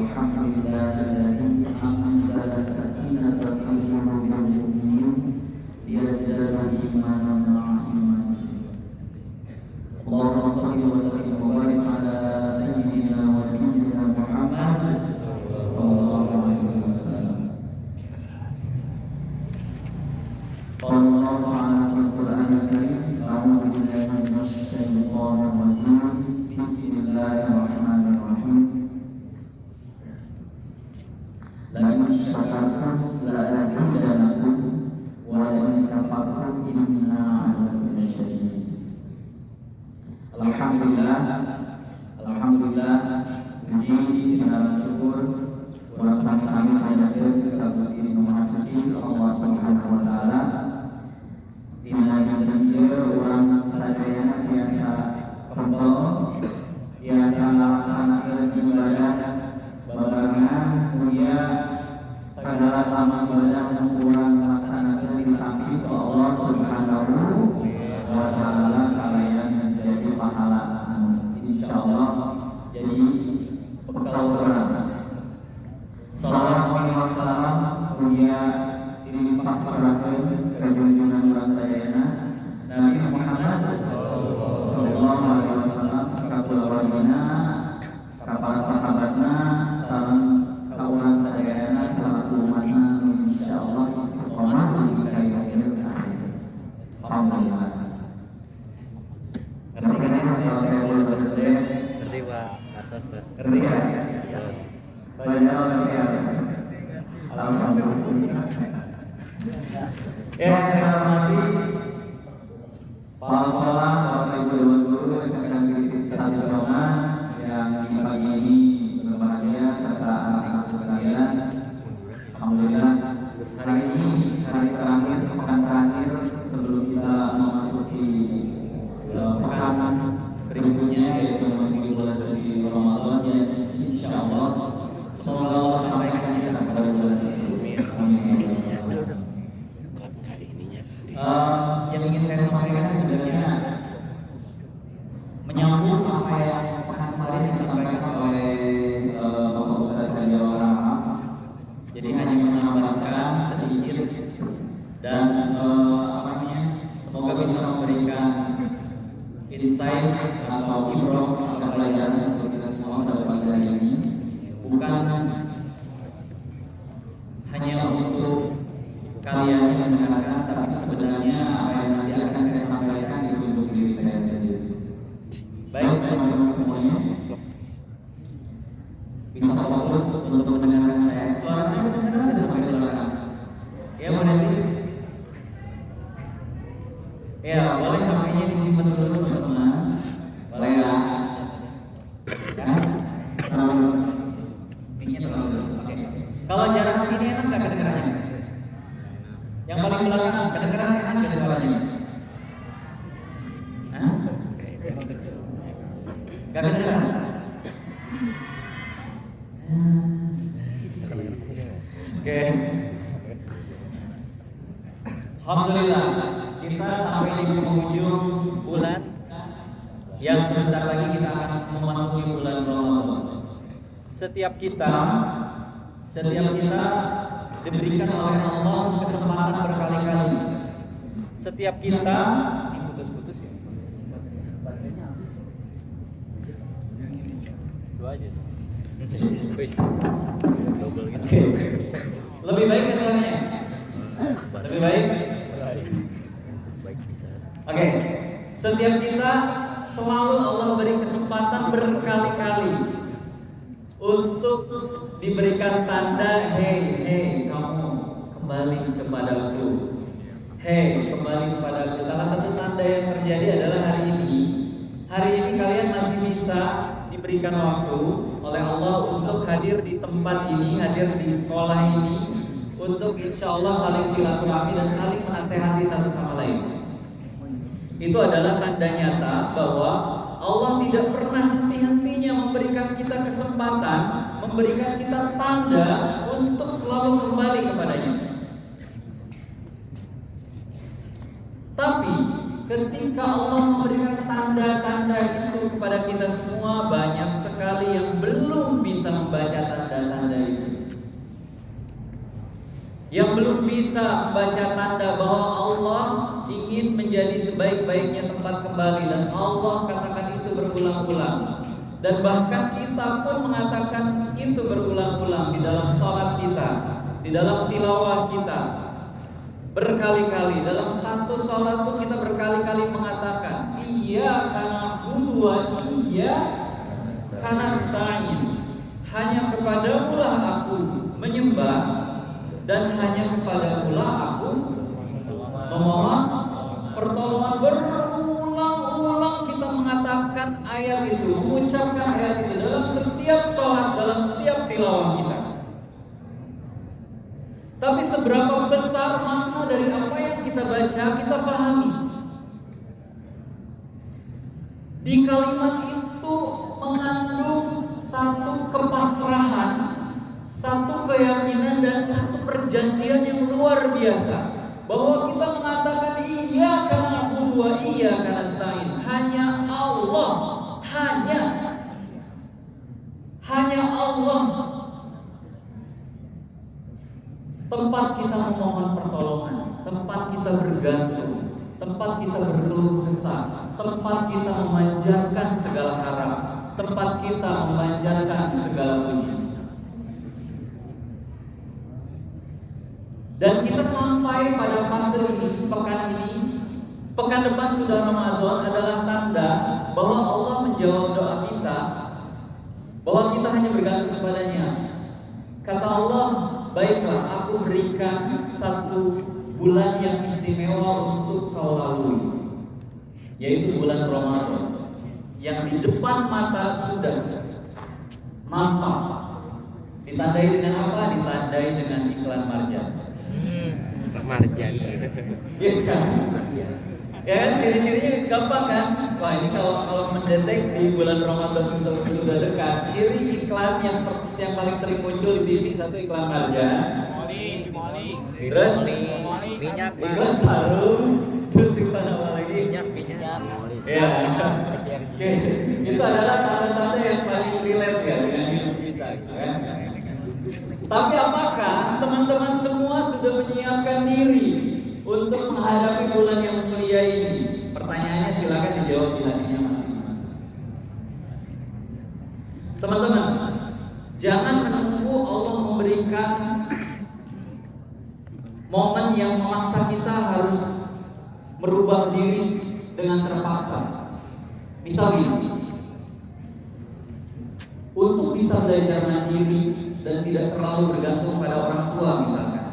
Alhamdulillahilladzi anzala sakinata fi qulubil mu'minin liyazdadu imanan ma'a imanihim. Allahumma shalli wa sallim wa barik ala sayyidina wa nabiyyina Muhammad sallallahu alaihi wasallam. Qala ta'ala fil Qur'anil Karim, a'udzu billahi minasy syaithanir rajim. Bismillahirrahmanirrahim. La in syakartum la azidanakum wa la in kafartum inna 'adzabi lasyadid. Alhamdulillah, puji segala syukur wa sami panjatkeun ka Gusti Maha Suci Allah Subhanahu wa taala. Dina ieu urang sadayana biasa pembel, biasa melaksanakeun ibadah babarengan mulia segala amal ibadah yang urang laksanakeun ditampi ku Allah Subhanahu wa taala kalayan menjadi pahala insyaallah jadi bekal urang. Sallallahu alaihi wasallam mulia dilimpah curahkeun ka junjungan urang sadayana Nabi Muhammad sallallahu alaihi wasallam, ka kulawargina, ka para sahabatna, sareng ka urang sadayana salaku umatna insyaallah istiqomah di yaumil akhir. Alhamdulillah. Ngerti kan kalau saya boleh bersedia? Ngerti Pak, atas Pak. Ngerti ya? Banyak ngerti ya? Alhamdulillah. Saya hormati para sholat, Bapak Ibu Dewan Guru, Sekretaris Divisi Satu Romas yang di pagi ini berbahagia serta anak-anak sekalian. Alhamdulillah, hari ini hari terakhir, pekan terakhir sebelum kita memasuki pekan berikutnya yaitu memasuki bulan suci Ramadan yang insyaallah semoga Allah sampaikan kita pada bulan tersebut. Amin. Yang ingin saya sampaikan sebenarnya menyambung apa yang pekan kemarin disampaikan oleh Bapak Ustadz Haji Warahmat. Jadi hanya menambahkan sedikit dan semoga bisa memberikan insight atau ibrah atau pelajaran untuk kita semua pada pagi hari ini. Bukan hanya untuk kalian yang mendengarkan, tapi sebenarnya apa yang nanti akan saya sampaikan itu untuk diri saya sendiri. Baik teman-teman semuanya, bisa fokus untuk mendengarkan saya. Suara saya terdengar tidak sampai ke belakang? Ya boleh sih. Ya boleh, HP-nya disimpan dulu teman-teman. Boleh ya. Mic-nya terlalu dulu. Oke. Kalau jarak segini enak nggak kedengarannya? Yang paling belakang kedengaran enak nggak suaranya? Hah? Nggak kedengaran? Oke. Alhamdulillah, kita sampai di penghujung bulan yang sebentar lagi kita akan memasuki bulan Ramadan. Setiap kita diberikan oleh Allah kesempatan berkali-kali. Setiap kita putus-putus ya. Dua aja. Lebih baik kesannya. Lebih baik. Oke. Setiap kita selalu Allah beri kesempatan berkali-kali untuk diberikan tanda, hei kamu kembali kepadaku, kembali kepadaku. Salah satu tanda yang terjadi adalah hari ini kalian masih bisa diberikan waktu oleh Allah untuk hadir di tempat ini, hadir di sekolah ini, untuk insya Allah saling silaturahmi dan saling menasehati satu sama lain. Itu adalah tanda nyata bahwa Allah tidak pernah henti-hentinya memberikan kita kesempatan, memberikan kita tanda untuk selalu kembali kepadanya. Tapi ketika Allah memberikan tanda-tanda itu kepada kita semua, banyak sekali yang belum bisa membaca tanda bisa membaca tanda bahwa Allah ingin menjadi sebaik-baiknya tempat kembali, dan Allah katakan itu berulang-ulang. Dan bahkan kita pun mengatakan itu berulang-ulang di dalam sholat kita, di dalam tilawah kita. Berkali-kali dalam satu sholat pun kita berkali-kali mengatakan iyyaka na'budu wa iyyaka nasta'in. Hanya kepadamu lah aku menyembah, dan hanya kepadamu lah aku memohon pertolongan. Berulang-ulang kita mengatakan ayat itu, mengucapkan ayat itu dalam setiap sholat, dalam setiap tilawah kita. Tapi seberapa besar makna dari apa yang kita baca, kita pahami. Di kalimat itu mengandung satu kepasrahan, satu keyakinan, dan satu perjanjian yang luar biasa, bahwa kita mengatakan iyyaka na'budu wa iyyaka nasta'in. Hanya Allah, hanya Allah tempat kita memohon pertolongan, tempat kita bergantung, tempat kita berkeluh kesah, tempat kita memanjatkan segala harap, tempat kita memanjatkan segala puji. Dan kita sampai pada fase ini, pekan depan sudah Ramadan, adalah tanda bahwa Allah menjawab doa kita, bahwa kita hanya bergantung kepadanya. Kata Allah, baiklah, aku berikan satu bulan yang istimewa untuk kau lalui, yaitu bulan Ramadan, yang di depan mata sudah nampak. Ditandai dengan apa? Ditandai dengan iklan marjan. Marjan. Iya kan? Ya kan, ciri-cirinya gampang kan? Wah, ini kalau mendeteksi bulan Ramadan itu sudah dekat, ciri iklan yang paling sering muncul di TV, satu iklan marjan, terus minyak, iklan sarung, terus iklan apa lagi? minyak. Ya. Oke, itu adalah tanda-tanda yang paling relate ya dengan hidup kita, gitu kan? Tapi apakah teman-teman semua sudah menyiapkan diri untuk menghadapi bulan yang mulia ini? Pertanyaannya silakan dijawab di hatinya masing-masing. Teman-teman, jangan menunggu Allah memberikan momen yang memaksa kita harus merubah diri dengan terpaksa. Misalnya, untuk bisa belajar mandiri dan tidak terlalu bergantung pada orang tua misalkan,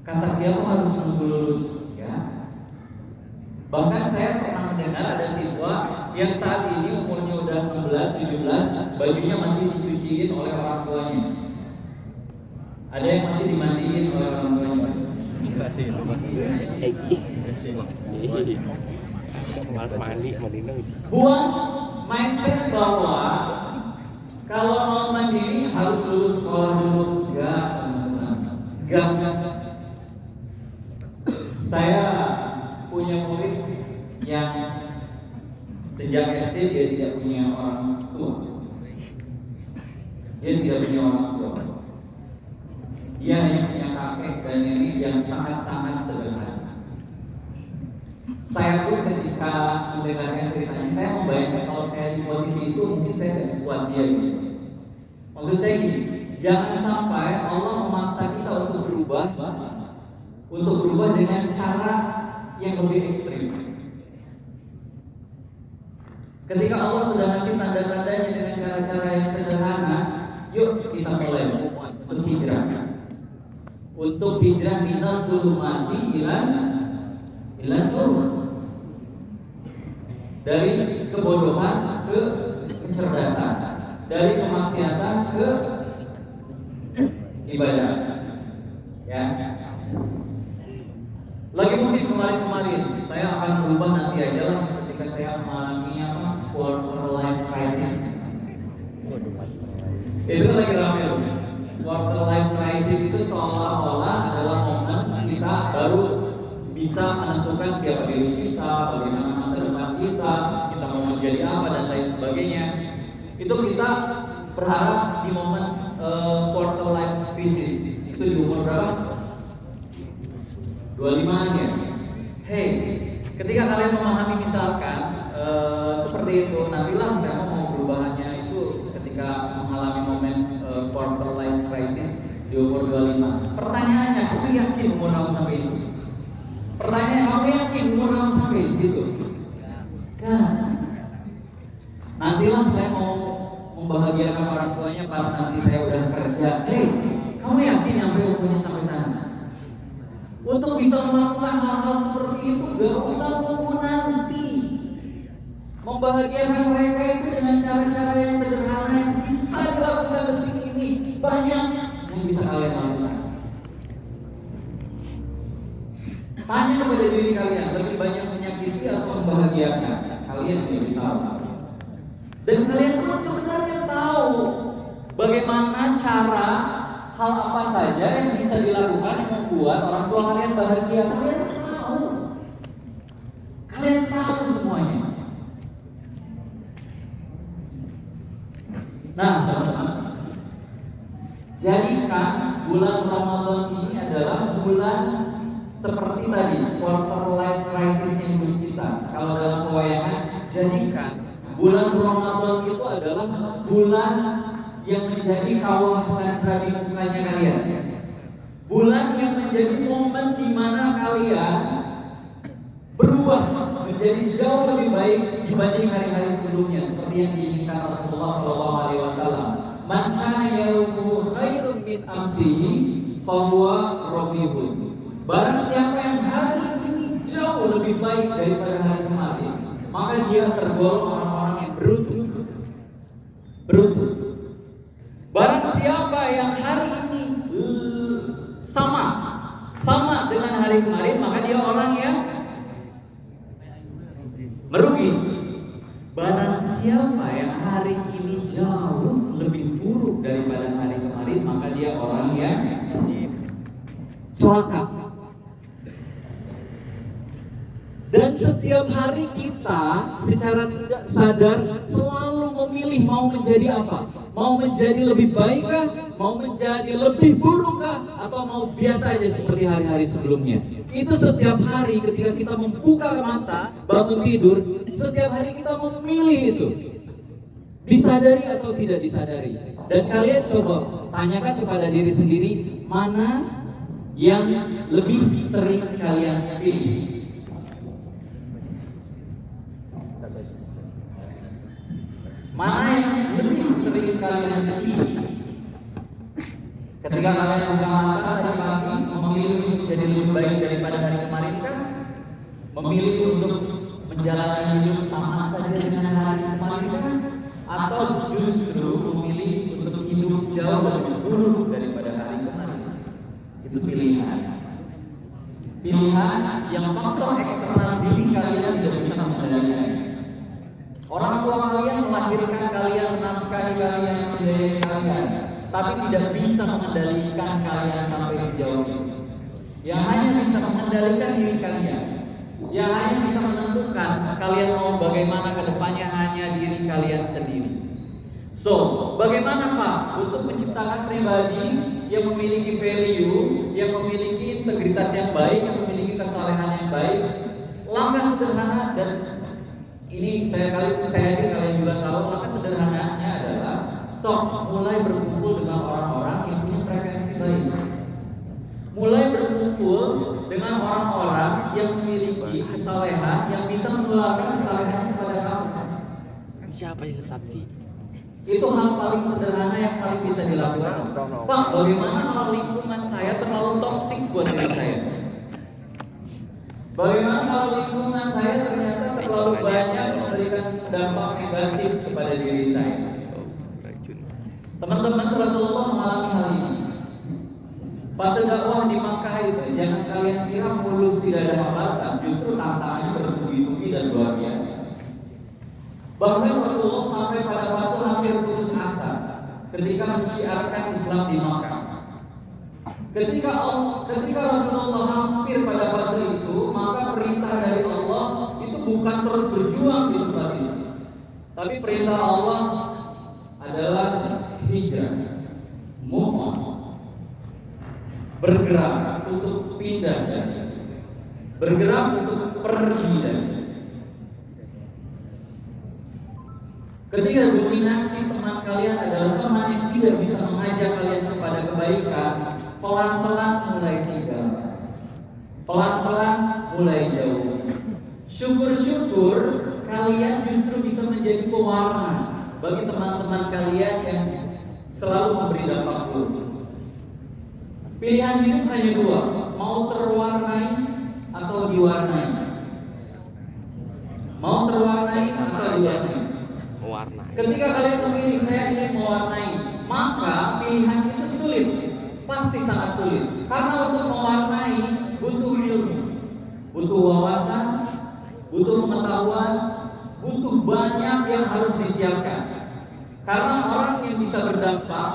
kata siapa harus nunggu lulus, ya? Bahkan saya pernah mendengar ada siswa yang saat ini umurnya udah 16, 17, bajunya masih dicuciin oleh orang tuanya. Ada yang masih dimandiin oleh orang tuanya. Malas mandi, Buang mindset bahwa kalau mau mandiri harus lulus sekolah dulu. Enggak, teman-teman. Enggak. Saya punya murid yang sejak SD dia tidak punya orang tua. Dia tidak punya orang tua. Dia hanya punya kakek dan nenek yang sangat-sangat sederhana. Saya pun ketika mendengarkan ceritanya, saya membayangkan kalau saya di posisi itu mungkin saya tidak sekuat dia gitu. Maksud saya gini, jangan sampai Allah memaksa kita untuk berubah dengan cara yang lebih ekstrim. Ketika Allah sudah ngasih tanda-tandanya dengan cara-cara yang sederhana, yuk kita mulai untuk hijrah. Untuk hijrah minal zulumati ilan nur. Dari kebodohan ke kecerdasan, dari kemaksiatan ke ibadah. Ya. Lagi musim kemarin, saya akan berubah nanti aja lah ketika saya mengalami quarter life crisis. Itu lagi ramai loh. Quarter life crisis itu seolah-olah adalah momen kita baru bisa menentukan siapa diri kita, bagaimana masa depan kita mau menjadi apa dan lain sebagainya. Itu kita berharap di momen quarter life crisis. Itu di umur berapa? 25 aja. Hey, ketika kalian memahami misalkan seperti itu, nantilah saya mau perubahannya itu ketika mengalami momen quarter life crisis di umur 25. Pertanyaannya, kamu yakin umur kamu sampai itu? Pertanyaan, kamu yakin umur kamu sampai di situ? Kan? Nantilah saya mau membahagiakan orang tuanya pas nanti saya udah kerja. Hey, kamu yakin sampai umurnya sampai sana? Untuk bisa melakukan hal-hal seperti itu, gak usah tunggu nanti. Membahagiakan mereka itu dengan cara-cara yang sederhana yang bisa dilakukan detik ini. Banyak yang bisa kalian lakukan. Tanya kepada diri kalian, lebih banyak menyakiti atau membahagiakan? Kalian lebih tahu. Dan kalian pun sebenarnya tahu bagaimana cara hal apa saja yang bisa dilakukan yang membuat orang tua kalian bahagia. Kalian tahu. Kalian tahu semuanya. Nah, teman-teman, jadikan bulan Ramadan ini adalah bulan seperti tadi, quarter life crisis-nya hidup kita. Kalau dalam pewayangan, jadikan bulan Ramadan itu adalah bulan yang menjadi kawah candra di mukanya kalian. Bulan yang menjadi momen di mana kalian berubah menjadi jauh lebih baik dibanding hari-hari sebelumnya, seperti yang diinginkan Rasulullah SAW. Man kana yawmuhu khairun min amsihi fahuwa robihun. Barang siapa yang hari ini jauh lebih baik daripada hari kemarin, maka dia tergolong orang-orang yang beruntung. Barang siapa yang hari ini sama dengan hari kemarin, maka dia orang yang merugi. Barang siapa yang hari ini jauh lebih buruk daripada hari kemarin, maka dia orang yang celaka. Dan setiap hari kita secara tidak sadar selalu memilih mau menjadi apa? Mau menjadi lebih baik kah? Mau menjadi lebih buruk kah? Atau mau biasa aja seperti hari-hari sebelumnya? Itu setiap hari ketika kita membuka mata, bangun tidur, setiap hari kita memilih itu. Disadari atau tidak disadari. Dan kalian coba tanyakan kepada diri sendiri, mana yang lebih sering kalian pilih? Mana yang lebih sering kalian pilih? Ketika kalian buka mata tadi pagi, memilih untuk jadi lebih baik daripada hari kemarin kan? Memilih untuk menjalani hidup sama saja dengan hari kemarin kan? Atau justru memilih untuk hidup jauh lebih buruk daripada hari kemarin? Itu pilihan. Pilihan yang faktor eksternal diri kalian tidak bisa mengendalikan. Orang tua kalian melahirkan kalian, menafkahi kalian, membiayai kalian, tapi tidak bisa mengendalikan kalian sampai sejauh ini. Yang hanya bisa mengendalikan diri kalian, yang hanya bisa menentukan kalian mau bagaimana ke depannya hanya diri kalian sendiri. So, bagaimana Pak untuk menciptakan pribadi yang memiliki value, yang memiliki integritas yang baik, yang memiliki kesalehan yang baik? Langkah sederhana dan ini saya yakin kalian juga tahu, maka sederhananya adalah mulai berkumpul dengan orang-orang yang punya frekuensi baik. Mulai berkumpul dengan orang-orang yang memiliki kesalehan yang bisa menularkan kesalehan kepada kamu. Siapa yang sesat sih? Itu hal paling sederhana yang paling bisa dilakukan. Pak, bagaimana kalau lingkungan saya terlalu toksik buat diri saya? Bagaimana kalau lingkungan saya ternyata terlalu banyak memberikan dampak negatif kepada diri saya? Teman-teman, Rasulullah mengalami hal ini. Fase dakwah di Makkah itu, jangan kalian kira mulus tidak ada hambatan, justru tantangannya bertubi-tubi dan luar biasa. Bahkan Rasulullah sampai pada fase hampir putus asa ketika menciarkan Islam di Makkah. Ketika Rasulullah hampir pada fase itu, maka perintah dari Allah itu bukan terus berjuang di tempat itu, tapi perintah Allah adalah hijrah, move on, bergerak untuk pindah bergerak untuk pergi dari situ. Ketika dominasi teman kalian adalah teman yang tidak bisa mengajak kalian kepada kebaikan, pelan-pelan mulai tinggal, pelan-pelan mulai jauh. Syukur-syukur kalian justru bisa menjadi pewarna bagi teman-teman kalian yang selalu memberi dampak buruk. Pilihan hidup hanya dua, mau terwarnai atau diwarnai. Mau terwarnai atau diwarnai. Warna. Ketika kalian memilih saya ingin mewarnai, maka pilihan itu sulit, pasti sangat sulit. Karena untuk mewarnai butuh ilmu, butuh wawasan, butuh pengetahuan, butuh banyak yang harus disiapkan. Karena orang yang bisa berdampak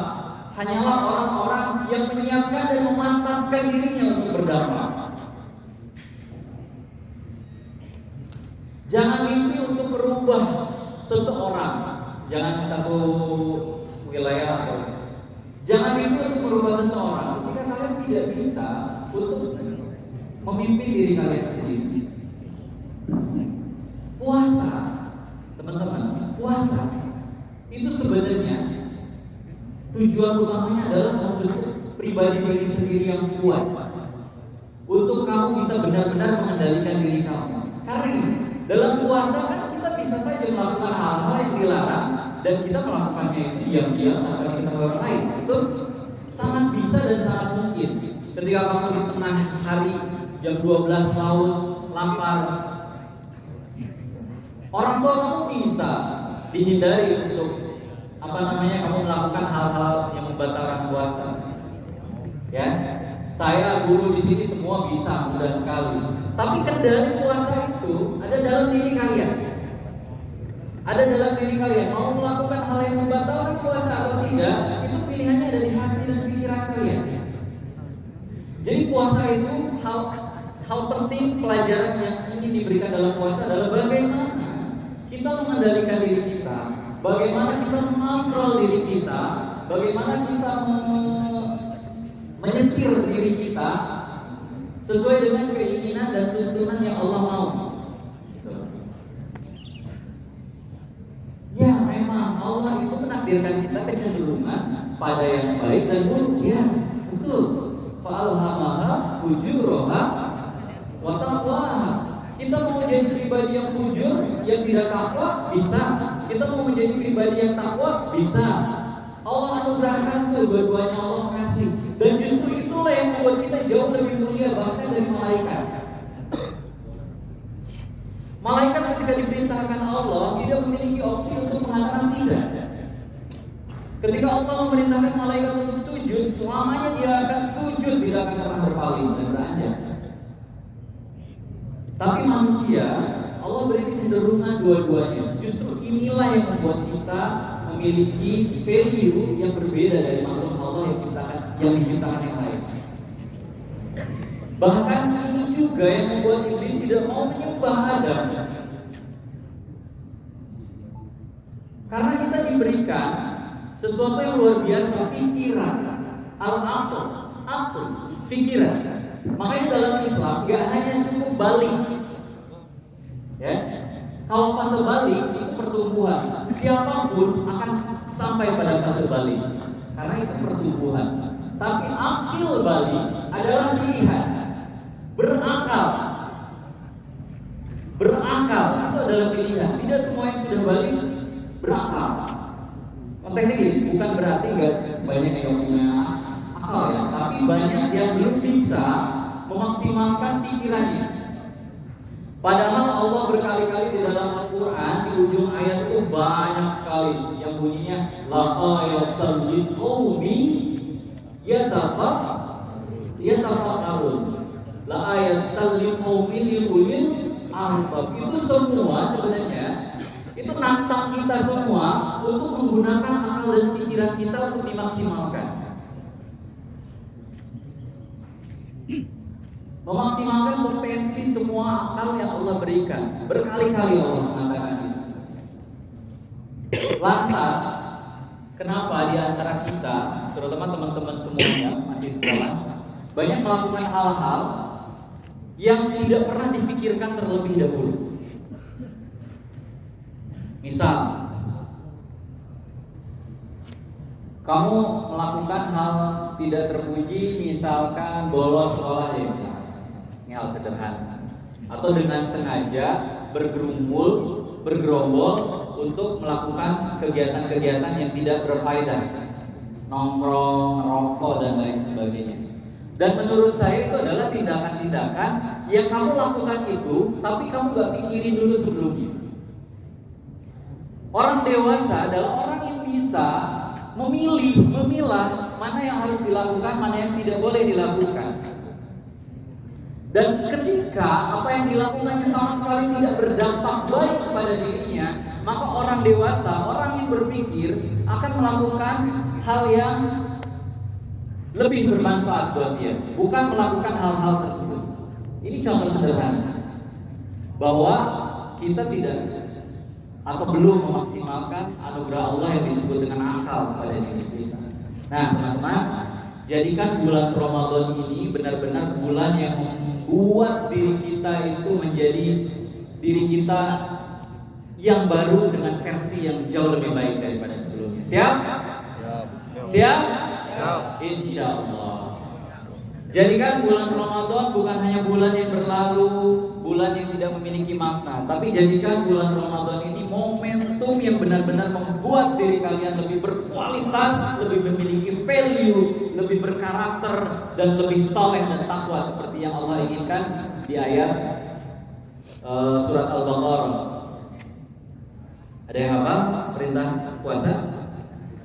hanyalah orang-orang yang menyiapkan dan memantaskan dirinya untuk berdampak. Jangan mimpi untuk merubah seseorang, jangan di satu wilayah atau jangan mimpi untuk merubah seseorang ketika kalian tidak bisa untuk memimpin diri kalian sendiri. Puasa, teman-teman, puasa itu sebenarnya tujuan utamanya adalah membentuk pribadi diri sendiri yang kuat untuk kamu bisa benar-benar mengendalikan diri kamu. Karena ini, dalam puasa kan kita bisa saja melakukan hal-hal yang dilarang dan kita melakukannya itu diam-diam tanpa diketahui orang lain. Itu sangat bisa dan sangat mungkin. Ketika kamu di tengah hari jam 12 haus, lapar, orang tua kamu bisa dihindari untuk kamu melakukan hal-hal yang membatalkan puasa. Ya, saya guru di sini semua bisa mudah sekali. Tapi kendali puasa itu ada dalam diri kalian. Ada dalam diri kalian. Mau melakukan hal yang membatalkan puasa atau tidak, itu pilihannya ada di hati dan pikiran kalian. Jadi puasa itu hal penting, pelajaran yang ingin diberikan dalam puasa adalah bagaimana kita mengendalikan diri kita, bagaimana kita mengontrol diri kita, bagaimana kita menyetir diri kita sesuai dengan keinginan dan tuntunan yang Allah mau. Ya, memang Allah itu menakdirkan kita kecenderungan pada yang baik dan buruk. Ya, betul. Fa'alhamaha fujuraha wa taqwaha. Kita mau jadi pribadi yang fujur, yang tidak takwa, bisa. Kita mau menjadi pribadi yang takwa, bisa. Allah anugerahkan tuh, dua-duanya Allah kasih. Dan justru itulah yang membuat kita jauh lebih mulia bahkan dari malaikat. Malaikat ketika diperintahkan Allah tidak memiliki opsi untuk mengatakan tidak. Ketika Allah memerintahkan malaikat untuk sujud, selamanya dia akan sujud, tidak akan pernah berpaling dan beranjak. Tapi manusia, Allah beri kecenderungan dua-duanya. Justru inilah yang membuat kita memiliki value yang berbeda dari makhluk Allah yang diciptakan yang lain. Bahkan ini juga yang membuat iblis tidak mau menyembah Adam. Karena kita diberikan sesuatu yang luar biasa, pikiran, al-aql, pikiran. Makanya dalam Islam gak hanya cukup balik. Ya. Kalau fase balik itu pertumbuhan. Siapapun akan sampai pada fase balik. Karena itu pertumbuhan. Tapi akil balik adalah pilihan. Berakal itu adalah pilihan. Tidak semua yang sudah balik berakal. Konteksnya gini, bukan berarti nggak banyak yang punya akal ya, tapi banyak yang belum bisa memaksimalkan pikirannya. Padahal Allah berkali-kali di dalam Al-Quran di ujung ayat itu banyak sekali yang bunyinya la ayatal liqaumi yatafakkarun. La ayatal liqaumi ulil albab. Itu semua sebenarnya itu nantang kita semua untuk menggunakan akal dan pikiran kita untuk dimaksimalkan. Memaksimalkan potensi semua akal yang Allah berikan. Berkali-kali Allah mengatakan itu. Lantas, kenapa di antara kita, terutama teman-teman semuanya masih sekolah, banyak melakukan hal-hal yang tidak pernah difikirkan terlebih dahulu. Misal, kamu melakukan hal tidak terpuji, misalkan bolos sekolah ya, ini hal sederhana. Atau dengan sengaja bergerombol untuk melakukan kegiatan-kegiatan yang tidak berfaedah, nongkrong, rokok dan lain sebagainya. Dan menurut saya itu adalah tindakan-tindakan yang kamu lakukan itu, tapi kamu gak pikirin dulu sebelumnya. Orang dewasa adalah orang yang bisa memilah mana yang harus dilakukan, mana yang tidak boleh dilakukan. Dan ketika apa yang dilakukannya sama sekali tidak berdampak baik kepada dirinya, maka orang dewasa, orang yang berpikir akan melakukan hal yang lebih bermanfaat buat dia, bukan melakukan hal-hal tersebut. Ini contoh sederhana bahwa kita tidak atau belum memaksimalkan anugerah Allah yang disebut dengan akal pada diri kita. Nah, teman-teman, jadikan bulan Ramadan ini benar-benar bulan yang membuat diri kita itu menjadi diri kita yang baru dengan versi yang jauh lebih baik daripada sebelumnya. Siap? Siap? Insya Allah. Jadikan bulan Ramadan bukan hanya bulan yang berlalu, bulan yang tidak memiliki makna, tapi jadikan bulan Ramadan ini momentum yang benar-benar membuat diri kalian lebih berkualitas, lebih memiliki value, lebih berkarakter, dan lebih saleh dan takwa seperti yang Allah inginkan di ayat surat Al-Baqarah. Ada yang apa? Perintah puasa?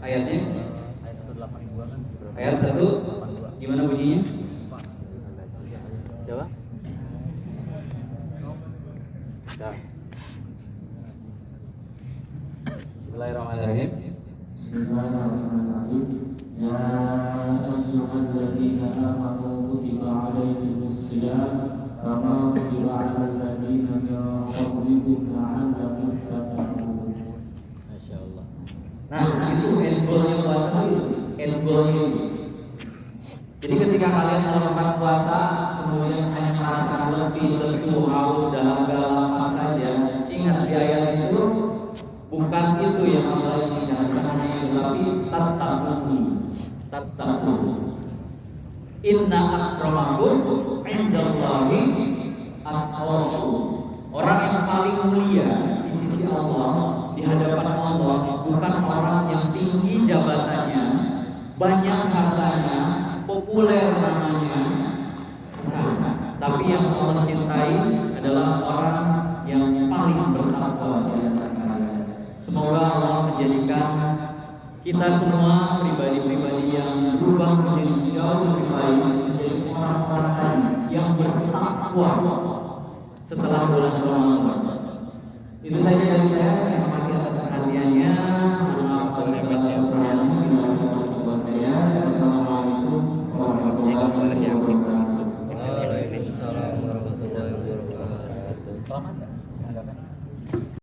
Ayatnya? Ayat 1 gimana bunyinya? Coba. Bismillahirrahmanirrahim. Bismillahirrahmanirrahim. Ya ayyuhalladzina amanu kutiba alaikumus shiyam kama kutiba alal ladzina min qablikum la'allakum tattaqun. Masyaallah. Nah, itu end goal-nya puasa, end goal-nya. Jadi ketika kalian melakukan puasa kemudian hanya merasakan letih, lesu, haus, dalam galapan saja, ingat di ayat itu bukan itu yang Allah inginkan, bukan hanya itu, tapi tattaqun. Inna akramakum indallahi atqakum. Orang yang paling mulia di sisi Allah, di hadapan Allah, bukan orang yang tinggi jabatannya, banyak hartanya, populer namanya, bukan. Tapi yang Allah cintai adalah orang yang paling bertakwa di antara kalian. Semoga Allah menjadikan kita semua pribadi-pribadi yang berubah menjadi jauh lebih baik, menjadi orang-orang yang bertakwa setelah bulan Ramadan. Itu saja dari saya. Terima kasih atas perhatiannya. Maaf